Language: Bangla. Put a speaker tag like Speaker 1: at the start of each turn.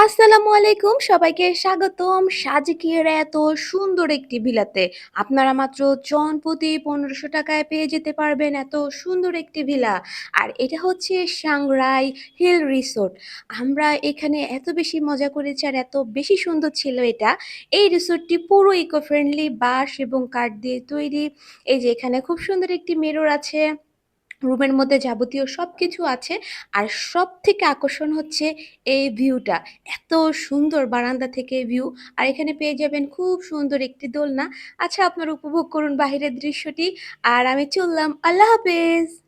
Speaker 1: আসসালামু আলাইকুম। সবাইকে স্বাগতম সাজেকিয়ার এত সুন্দর একটি ভিলাতে। আপনারা মাত্র জনপ্রতি ৳১৫০০ য় পেয়ে যেতে পারবেন এত সুন্দর একটি ভিলা। আর এটা হচ্ছে সাংগ্রাই হিল রিসোর্ট। আমরা এখানে এত বেশি মজা করেছি আর এত বেশি সুন্দর ছিল এটা। এই রিসোর্টটি পুরো ইকো ফ্রেন্ডলি বাঁশ এবং কাঠ দিয়ে তৈরি। এই যে এখানে খুব সুন্দর একটি মিরর আছে। রুমের মধ্যে যাবতীয় সবকিছু আছে। আর সবথেকে আকর্ষণ হচ্ছে এই ভিউটা। এত সুন্দর বারান্দা থেকে ভিউ। আর এখানে পেয়ে যাবেন খুব সুন্দর একটি দোলনা। আচ্ছা আপনারা উপভোগ করুন বাহিরের দৃশ্যটি। আর আমি চললাম। আল্লাহ হাফেজ।